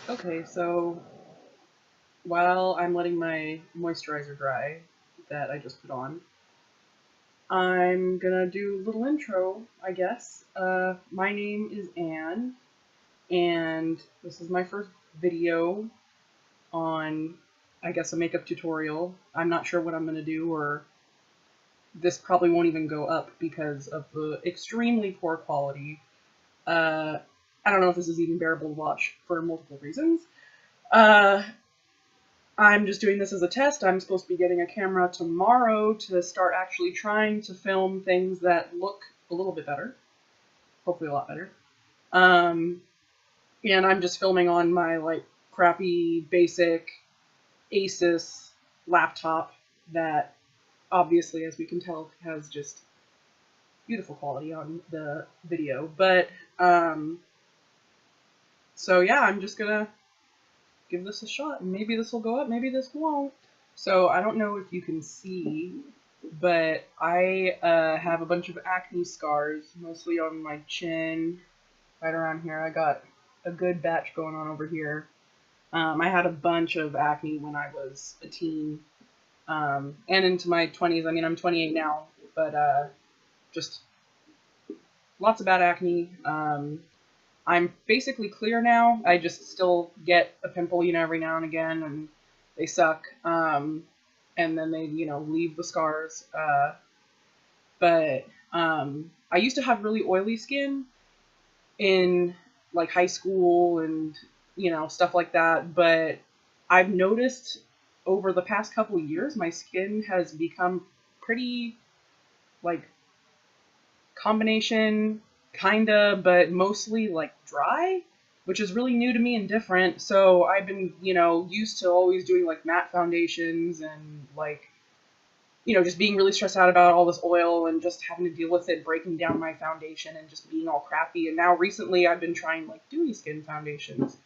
Okay, so while I'm letting my moisturizer dry that I just put on, I'm gonna do a little intro, I guess. My name is Anne, and this is my first video on, I guess, a makeup tutorial. I'm not sure what I'm gonna do, or this probably won't even go up because of the extremely poor quality. Uh, I don't know if this is even bearable to watch for multiple reasons. Uh, I'm just doing this as a test. I'm supposed to be getting a camera tomorrow to start actually trying to film things that look a little bit better. Hopefully a lot better. Um, and I'm just filming on my crappy basic Asus laptop that obviously, as we can tell, has just beautiful quality on the video. But so yeah, I'm just gonna give this a shot. Maybe this will go up, maybe this won't. So I don't know if you can see, but I have a bunch of acne scars, mostly on my chin, right around here. I got a good batch going on over here. I had a bunch of acne when I was a teen, and into my 20s. I mean, I'm 28 now, but just lots of bad acne. I'm basically clear now. I just still get a pimple, every now and again, and they suck. And then they, leave the scars. But I used to have really oily skin in high school and stuff like that. But I've noticed over the past couple years, my skin has become pretty like combination, kinda, but mostly dry, which is really new to me and different. So I've been, used to always doing matte foundations and just being really stressed out about all this oil and just having to deal with it breaking down my foundation and just being all crappy. And now recently I've been trying dewy skin foundations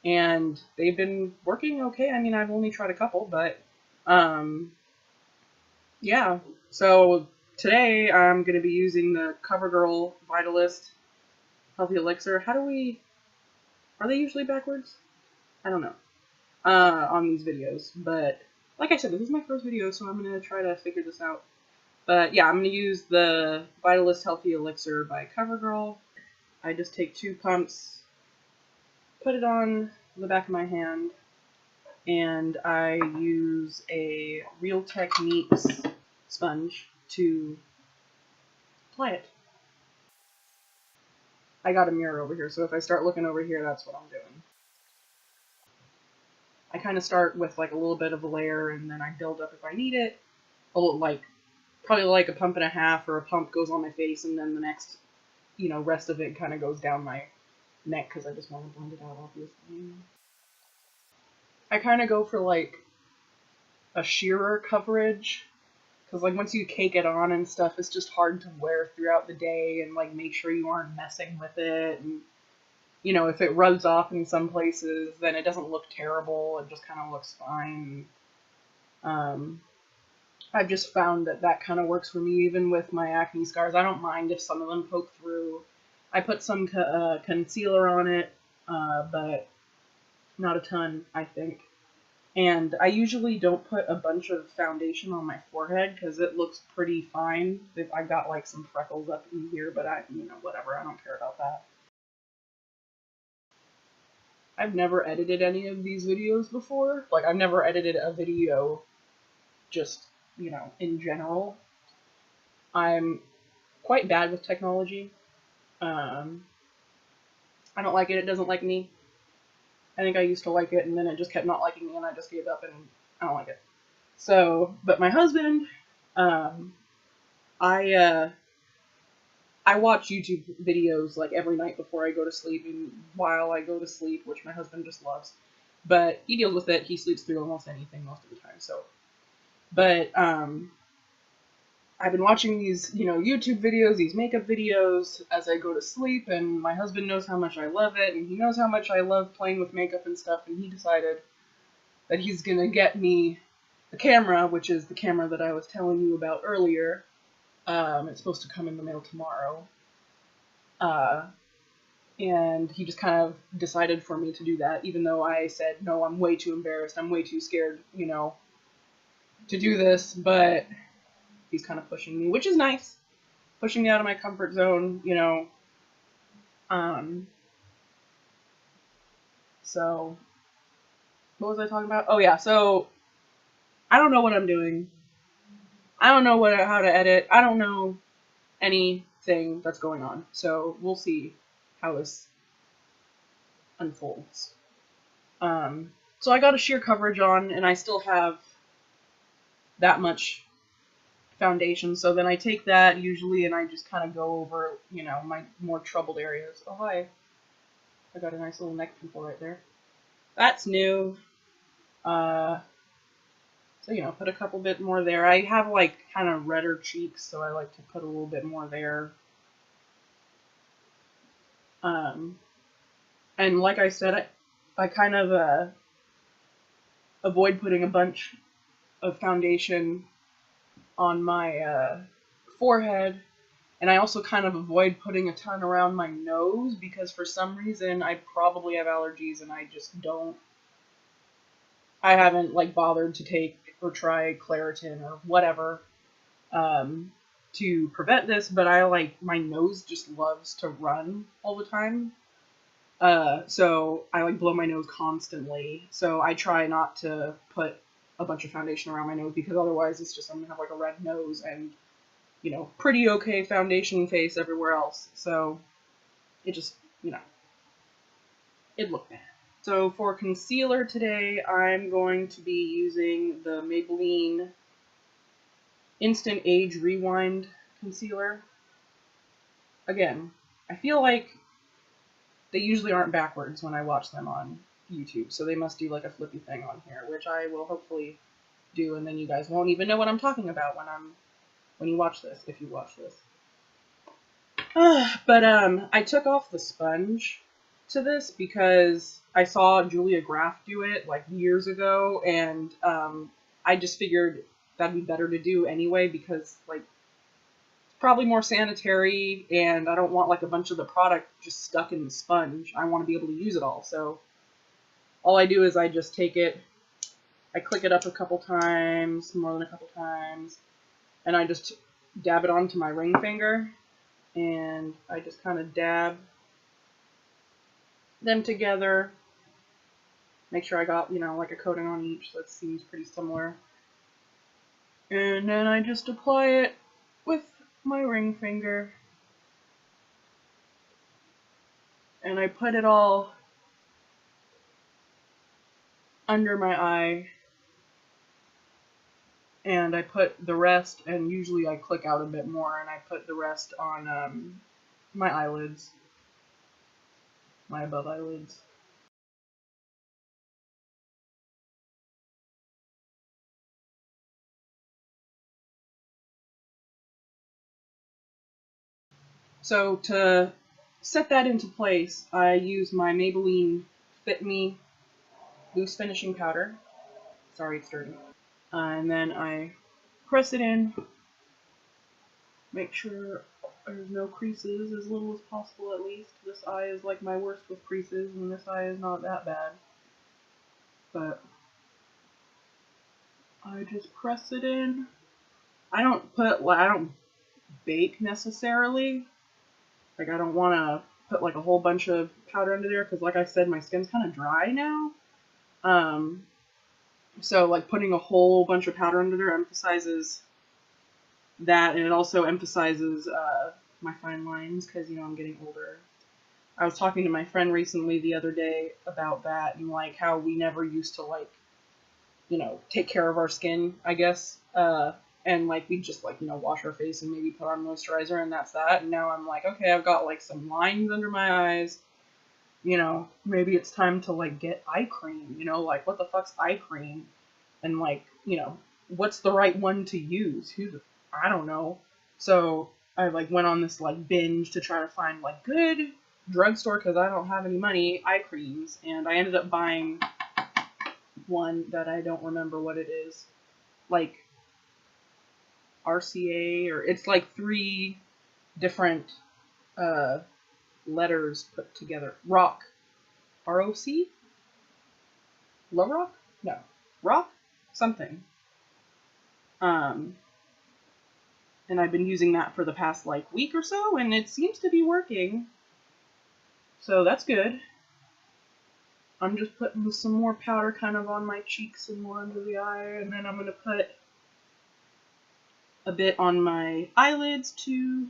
and they've been working okay. I mean, I've only tried a couple, but um yeah. So today I'm going to be using the CoverGirl Vitalist Healthy Elixir. Are they usually backwards? I don't know. On these videos, but like I said, this is my first video, so I'm going to try to figure this out. But yeah, I'm going to use the Vitalist Healthy Elixir by CoverGirl. I just take 2 pumps, put it on the back of my hand, and I use a Real Techniques sponge to apply it. I got a mirror over here, so if I start looking over here, that's what I'm doing. I kind of start with a little bit of a layer, and then I build up if I need it. A little, probably a pump and a half, or a pump goes on my face, and then the next, rest of it kind of goes down my neck, because I just want to blend it out, obviously. I kind of go for a sheerer coverage, because once you cake it on and stuff, it's just hard to wear throughout the day, and make sure you aren't messing with it, and if it rubs off in some places, then it doesn't look terrible. It just kind of looks fine. I've just found that kind of works for me, even with my acne scars. I don't mind if some of them poke through. I put some concealer on it, but not a ton, I think. And I usually don't put a bunch of foundation on my forehead because it looks pretty fine. I've got some freckles up in here, but whatever. I don't care about that. I've never edited any of these videos before. I've never edited a video just, in general. I'm quite bad with technology. Um, I don't like it. It doesn't like me. I think I used to like it, and then it just kept not liking me, and I just gave up, and I don't like it. So, but my husband, um, I I watch YouTube videos every night before I go to sleep and while I go to sleep, which my husband just loves. But he deals with it. He sleeps through almost anything most of the time. So, but I've been watching these, YouTube videos, these makeup videos as I go to sleep, and my husband knows how much I love it, and he knows how much I love playing with makeup and stuff, and he decided that he's gonna get me a camera, which is the camera that I was telling you about earlier. It's supposed to come in the mail tomorrow. Uh, and he just kind of decided for me to do that, even though I said, no, I'm way too embarrassed, I'm way too scared, you know, to do this, but he's kind of pushing me, which is nice, pushing me out of my comfort zone, you know. So, what was I talking about? Oh yeah, so I don't know what I'm doing. I don't know how to edit. I don't know anything that's going on. So we'll see how this unfolds. So I got a sheer coverage on, and I still have that much foundation. So then I take that usually, and I just kind of go over, you know, my more troubled areas. Oh hi, I got a nice little neck pimple right there. That's new. So, you know, put a couple bit more there. I have, like, kind of redder cheeks, so I like to put a little bit more there. And like I said, I kind of avoid putting a bunch of foundation on my forehead, and I also kind of avoid putting a ton around my nose because for some reason I probably have allergies and I just don't. I haven't like bothered to take or try Claritin or whatever to prevent this, but I like my nose just loves to run all the time. So I like blow my nose constantly. So I try not to put a bunch of foundation around my nose because otherwise it's just I'm gonna have like a red nose and, you know, pretty okay foundation face everywhere else. So it just, you know, it looked bad. So for concealer today, I'm going to be using the Maybelline Instant Age Rewind concealer. Again, I feel like they usually aren't backwards when I watch them on YouTube, so they must do like a flippy thing on here, which I will hopefully do, and then you guys won't even know what I'm talking about when you watch this, if you watch this. But I took off the sponge to this because I saw Julia Graf do it like years ago, and I just figured that'd be better to do anyway because like it's probably more sanitary, and I don't want like a bunch of the product just stuck in the sponge. I want to be able to use it all. So all I do is I just take it, I click it up a couple times, more than a couple times, and I just dab it onto my ring finger, and I just kind of dab them together. Make sure I got, you know, like a coating on each. That seems pretty similar. And then I just apply it with my ring finger. And I put it all under my eye. And I put the rest, and usually I click out a bit more, and I put the rest on my eyelids. My above eyelids. So to set that into place, I use my Maybelline Fit Me loose finishing powder. Sorry, it's dirty. And then I press it in, make sure there's no creases, as little as possible at least. This eye is like my worst with creases, and this eye is not that bad. But I just press it in. I don't bake necessarily. Like I don't want to put like a whole bunch of powder under there because like I said, my skin's kind of dry now. So like putting a whole bunch of powder under there emphasizes that, and it also emphasizes my fine lines because, you know, I'm getting older. I was talking to my friend recently the other day about that and like how we never used to like, you know, take care of our skin, I guess. And like we just like, you know, wash our face and maybe put on moisturizer and that's that. And now I'm like, okay, I've got like some lines under my eyes. You know, maybe it's time to like get eye cream, you know, like what the fuck's eye cream? And like, you know, what's the right one to use? I don't know. So I like went on this like binge to try to find like good drugstore because I don't have any money eye creams, and I ended up buying one that I don't remember what it is, like RCA, or it's like 3 different letters put together. Rock. R-O-C? Low rock? No. Rock? Something. And I've been using that for the past like week or so, and it seems to be working. So that's good. I'm just putting some more powder kind of on my cheeks and more under the eye, and then I'm going to put a bit on my eyelids too,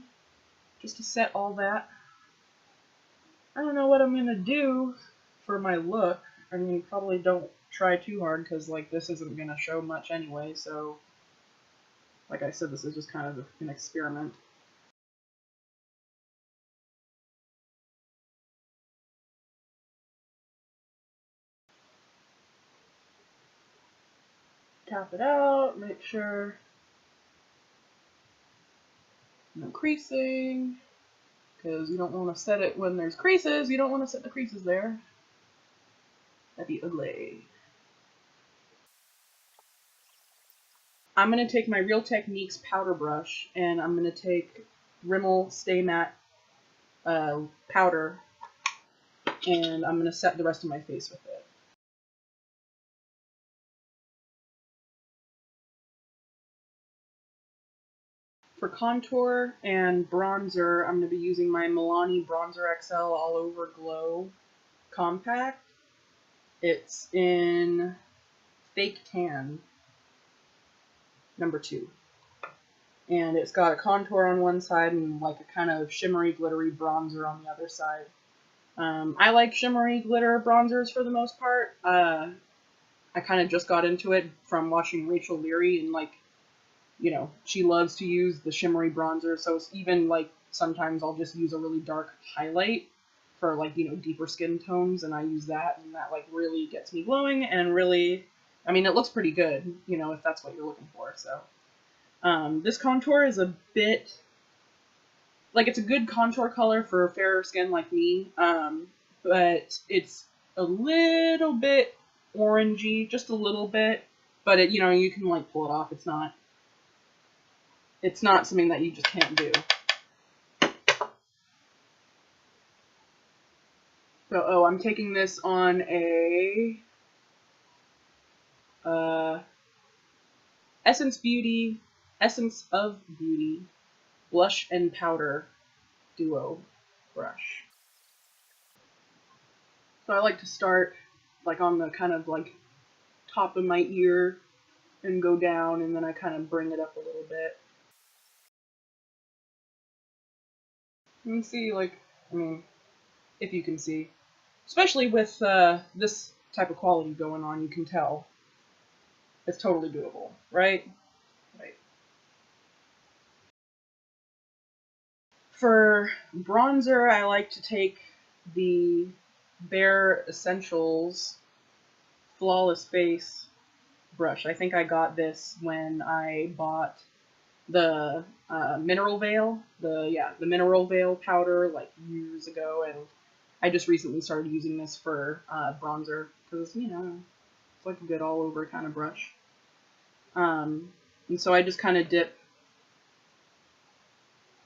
just to set all that. I don't know what I'm going to do for my look. I mean, probably don't try too hard because like this isn't going to show much anyway, so like I said, this is just kind of an experiment. Tap it out, make sure no creasing, because you don't want to set it when there's creases. You don't want to set the creases there. That'd be ugly. I'm going to take my Real Techniques powder brush, and I'm going to take Rimmel Stay Matte powder, and I'm going to set the rest of my face with it. For contour and bronzer, I'm going to be using my Milani Bronzer XL All Over Glow Compact. It's in Fake Tan, number 2. And it's got a contour on one side and like a kind of shimmery, glittery bronzer on the other side. I like shimmery glitter bronzers for the most part. I kind of just got into it from watching Rachel Leary, and like, you know, she loves to use the shimmery bronzer, so it's even like sometimes I'll just use a really dark highlight for like, you know, deeper skin tones, and I use that, and that like really gets me glowing, and really, I mean, it looks pretty good, you know, if that's what you're looking for. So this contour is a bit like, it's a good contour color for fairer skin like me, but it's a little bit orangey, just a little bit, but it, you know, you can like pull it off. It's not something that you just can't do. So, I'm taking this on a Essence of Beauty blush and powder duo brush. So I like to start like on the kind of like top of my ear and go down, and then I kind of bring it up a little bit. You can see, like, I mean, if you can see, especially with this type of quality going on, you can tell it's totally doable, right? Right. For bronzer, I like to take the Bare Essentials Flawless Face brush. I think I got this when I bought the Mineral Veil, the Mineral Veil powder like years ago, and I just recently started using this for bronzer because, you know, it's like a good all over kind of brush. And so I just kind of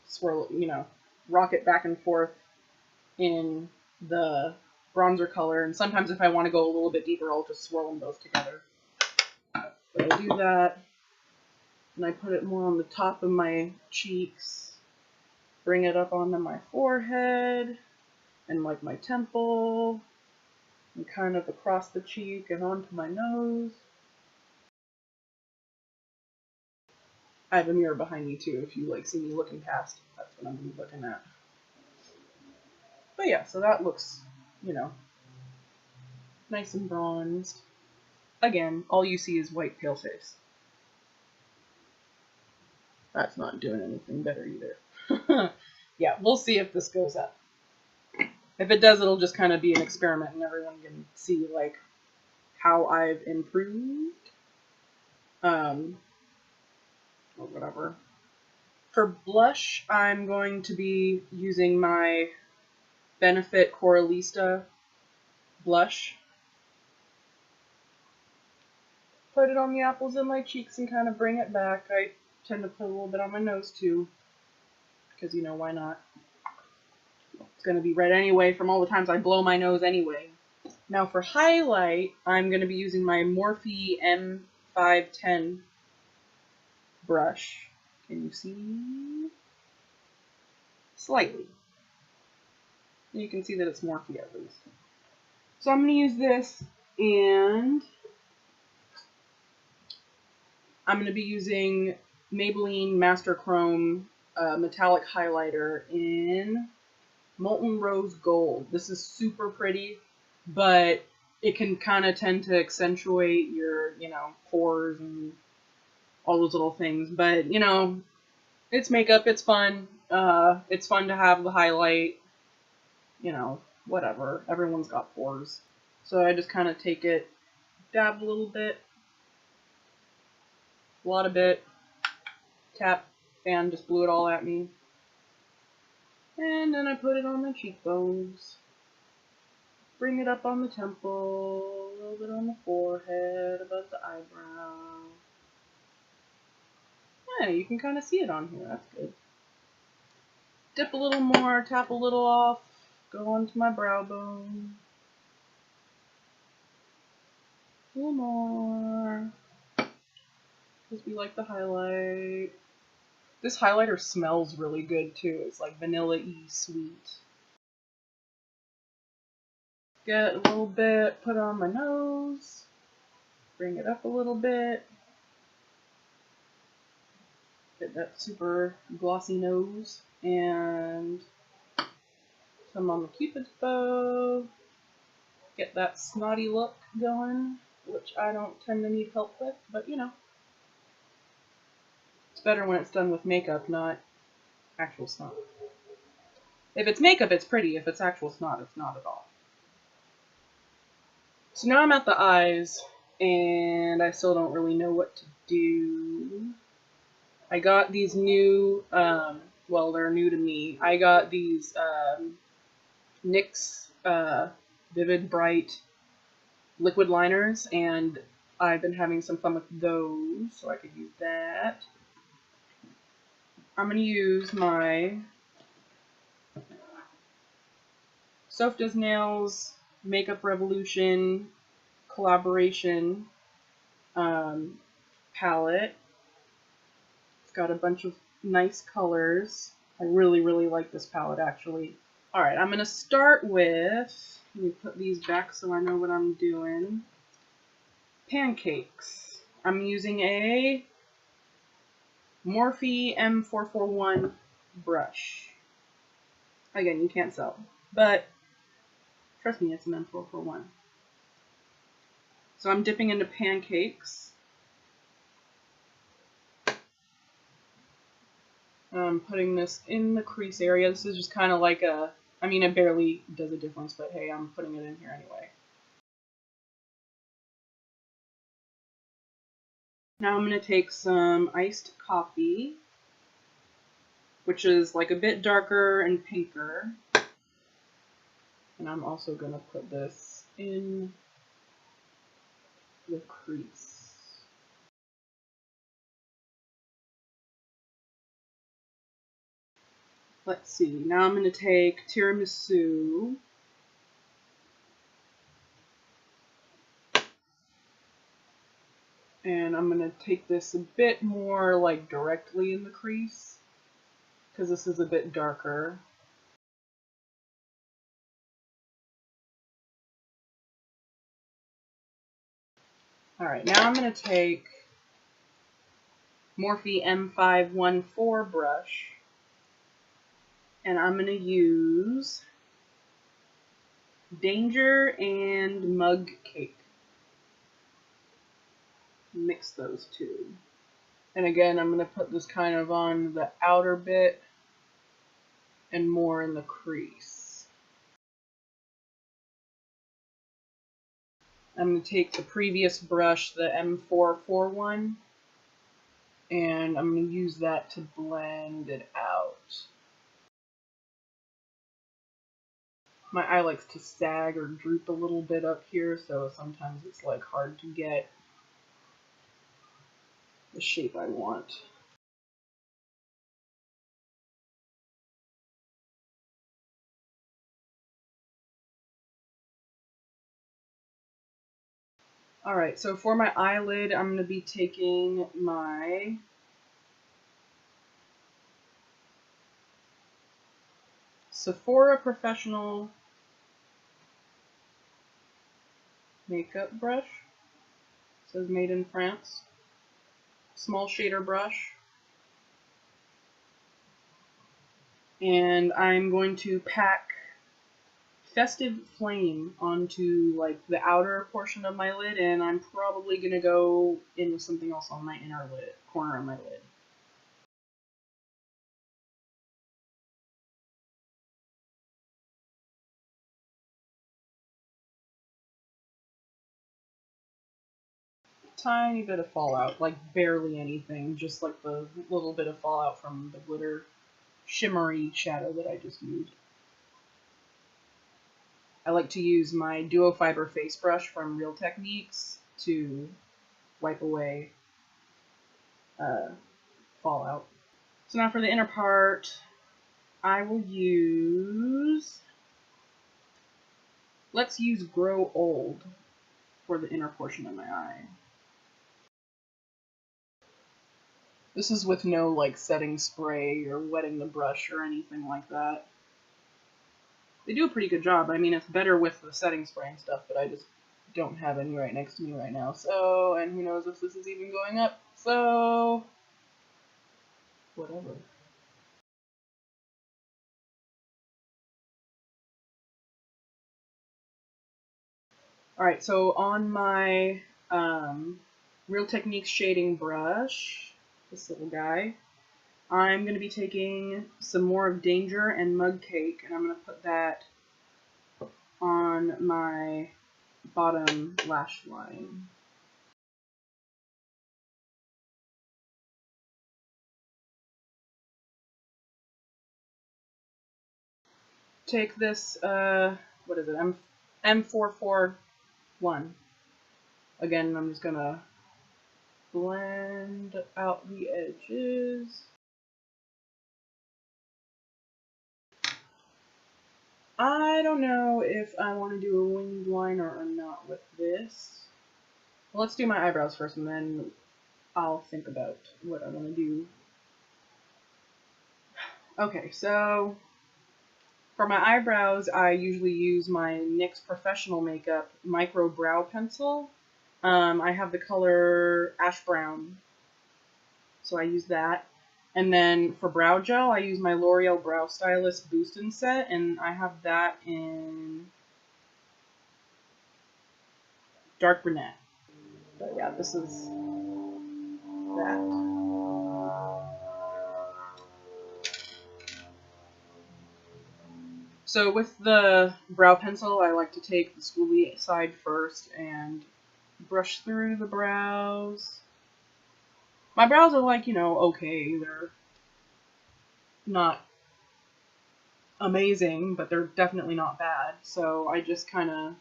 swirl, you know, rock it back and forth in the bronzer color, and sometimes if I want to go a little bit deeper, I'll just swirl them both together. So I do that, and I put it more on the top of my cheeks, bring it up onto my forehead, and like my temple, and kind of across the cheek and onto my nose. I have a mirror behind me too, if you like see me looking past, that's what I'm gonna be looking at. But yeah, so that looks, you know, nice and bronzed. Again, all you see is white pale face. That's not doing anything better either. Yeah, we'll see if this goes up. If it does, it'll just kind of be an experiment and everyone can see like how I've improved. Or whatever. For blush, I'm going to be using my Benefit Coralista blush. Put it on the apples of my cheeks and kind of bring it back. I tend to put a little bit on my nose too, because, you know, why not? going to be red anyway from all the times I blow my nose anyway. Now for highlight, I'm going to be using my Morphe M510 brush. Can you see? Slightly. You can see that it's Morphe at least. So I'm going to use this, and I'm going to be using Maybelline Master Chrome metallic highlighter in Molten Rose Gold. This is super pretty, but it can kind of tend to accentuate your, pores and all those little things. But, it's makeup, it's fun. It's fun to have the highlight, whatever. Everyone's got pores. So I just kind of take it, dab a little bit, a lot of it, tap, fan just blew it all at me. And then I put it on my cheekbones. Bring it up on the temple, a little bit on the forehead, above the eyebrow. Yeah, you can kind of see it on here, that's good. Dip a little more, tap a little off, go onto my brow bone. A little more, because we like the highlight. This highlighter smells really good too, it's like vanilla-y sweet. Get a little bit, put it on my nose, bring it up a little bit. Get that super glossy nose, and some on the Cupid's bow. Get that snotty look going, which I don't tend to need help with, but it's better when it's done with makeup, not actual snot. If it's makeup, it's pretty. If it's actual snot, it's not at all. So now I'm at the eyes, and I still don't really know what to do. I got these new, well, they're new to me. I got these NYX Vivid Bright liquid liners, and I've been having some fun with those, so I could use that. I'm going to use my Soph Does Nails Makeup Revolution collaboration palette. It's got a bunch of nice colors. I really, really like this palette, actually. Alright, I'm going to start with, let me put these back so I know what I'm doing. Pancakes. I'm using a Morphe M441 brush. Again, you can't tell, but trust me, it's an M441. So I'm dipping into pancakes. I'm putting this in the crease area. This is just kind of like a, I mean, it barely does a difference, but hey, I'm putting it in here anyway. Now I'm going to take some iced coffee, which is like a bit darker and pinker. And I'm also going to put this in the crease. Let's see, now I'm going to take tiramisu. And I'm going to take this a bit more like directly in the crease, because this is a bit darker. Alright, now I'm going to take Morphe M514 brush, and I'm going to use Danger and Mug Cake. Mix those two. And again, I'm going to put this kind of on the outer bit and more in the crease. I'm going to take the previous brush, the M441, and I'm going to use that to blend it out. My eye likes to sag or droop a little bit up here, so sometimes it's like hard to get the shape I want. Alright, so for my eyelid, I'm going to be taking my Sephora Professional makeup brush. It says made in France. Small shader brush. And I'm going to pack Festive Flame onto like the outer portion of my lid, and I'm probably going to go in with something else on my inner lid, corner of my lid. Tiny bit of fallout, like barely anything, just like the little bit of fallout from the glitter shimmery shadow that I just used. I like to use my Duo Fiber face brush from Real Techniques to wipe away fallout. So now for the inner part, I will use, let's use Grow Old for the inner portion of my eye. This is with no like setting spray or wetting the brush or anything like that. They do a pretty good job. I mean, it's better with the setting spray and stuff, but I just don't have any right next to me right now. So, and who knows if this is even going up. So, whatever. Alright, so on my Real Techniques shading brush, this little guy, I'm going to be taking some more of Danger and Mug Cake, and I'm going to put that on my bottom lash line. Take this, what is it, M441. Again, I'm just going to blend out the edges. I don't know if I want to do a winged liner or not with this. Well, let's do my eyebrows first, and then I'll think about what I want to do. Okay, so for my eyebrows, I usually use my NYX Professional Makeup Micro Brow Pencil. I have the color Ash Brown, so I use that. And then for brow gel, I use my L'Oreal Brow Stylist Boost and Set, and I have that in dark brunette. But yeah, this is that. So with the brow pencil, I like to take the spoolie side first and brush through the brows. My brows are like, you know, okay, they're not amazing, but they're definitely not bad. So I just kind of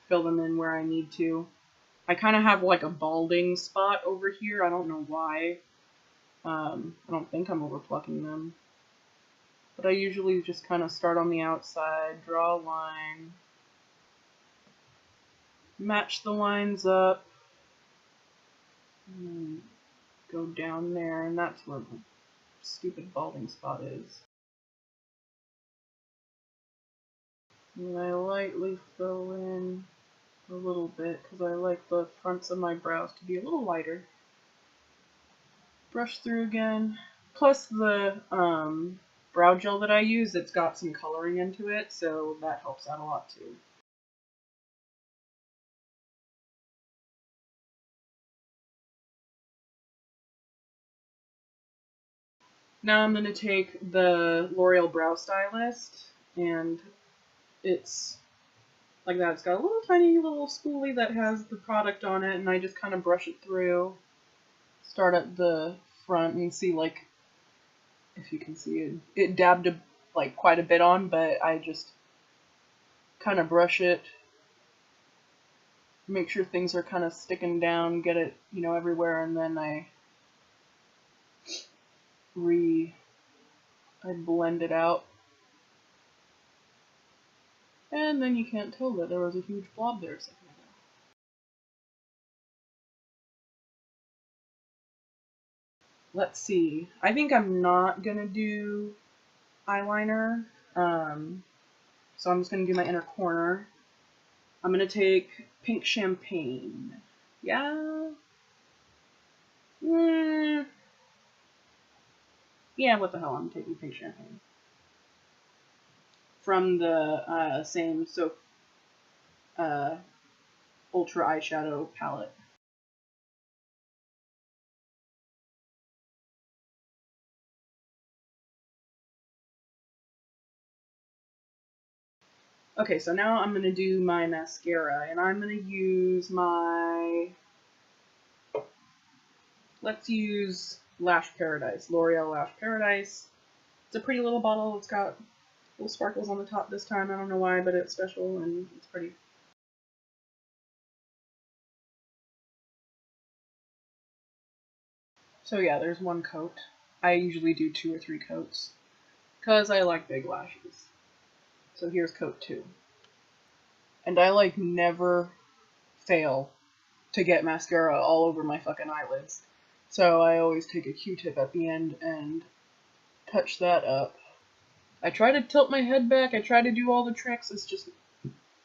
fill them in where I need to. I kind of have like a balding spot over here. I don't know why. I don't think I'm over plucking them. But I usually just kind of start on the outside, draw a line, match the lines up, and go down there, and that's where the stupid balding spot is. And I lightly fill in a little bit because I like the fronts of my brows to be a little lighter. Brush through again. Plus the brow gel that I use, it's got some coloring into it, so that helps out a lot too. Now I'm going to take the L'Oreal Brow Stylist, and it's like that. It's got a little tiny little spoolie that has the product on it, and I just kind of brush it through. Start at the front and see, like, if you can see it. It dabbed like quite a bit on, but I just kind of brush it, make sure things are kind of sticking down, get it, you know, everywhere, and then I blend it out. And then you can't tell that there was a huge blob there a second ago. Let's see. I think I'm not gonna do eyeliner. So I'm just gonna do my inner corner. I'm gonna take pink champagne. Yeah. Yeah, what the hell, I'm taking pink champagne. From the same Ultra eyeshadow palette. Okay, so now I'm gonna do my mascara, and I'm gonna use my, let's use Lash Paradise, L'Oreal Lash Paradise. It's a pretty little bottle. It's got little sparkles on the top this time. I don't know why, but it's special and it's pretty. So yeah, there's one coat. I usually do 2 or 3 coats because I like big lashes. So here's coat 2. And I like never fail to get mascara all over my fucking eyelids. So I always take a Q-tip at the end and touch that up. I try to tilt my head back, I try to do all the tricks, it's just,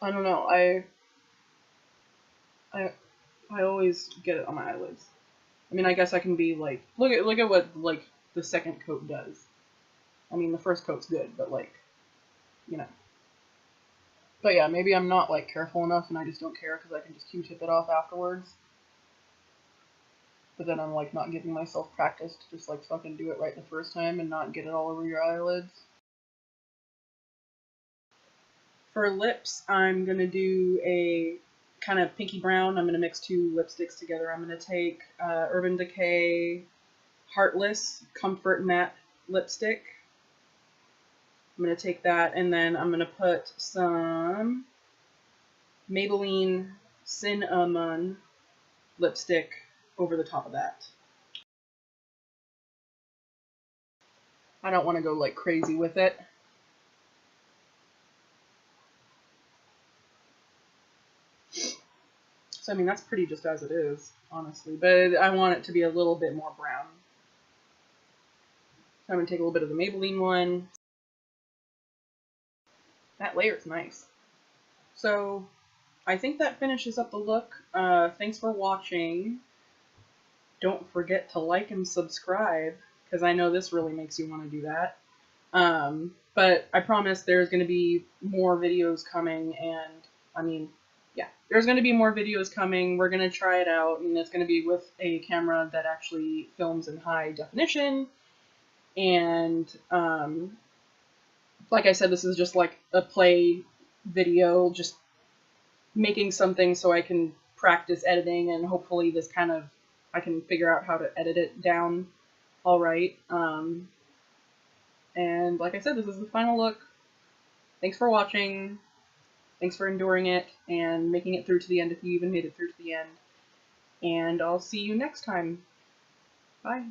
I don't know, I always get it on my eyelids. I mean, I guess I can be like, look at what, like, the second coat does. I mean, the first coat's good, but, like, you know. But yeah, maybe I'm not, like, careful enough and I just don't care because I can just Q-tip it off afterwards. But then I'm, like, not giving myself practice to just, like, fucking do it right the first time and not get it all over your eyelids. For lips, I'm gonna do a kind of pinky brown. I'm gonna mix 2 lipsticks together. I'm gonna take Urban Decay Heartless Comfort Matte Lipstick. I'm gonna take that, and then I'm gonna put some Maybelline Cinnamon lipstick over the top of that. I don't want to go like crazy with it. So I mean, that's pretty just as it is, honestly, but I want it to be a little bit more brown. So I'm gonna take a little bit of the Maybelline one. That layer is nice. So I think that finishes up the look. Thanks for watching. Don't forget to like and subscribe, because I know this really makes you want to do that. But I promise there's going to be more videos coming, and I mean, yeah, there's going to be more videos coming. We're going to try it out, and it's going to be with a camera that actually films in high definition. And like I said, this is just like a play video, just making something so I can practice editing, and hopefully this kind of, I can figure out how to edit it down all right. And like I said, this is the final look. Thanks for watching. Thanks for enduring it and making it through to the end if you even made it through to the end. And I'll see you next time. Bye.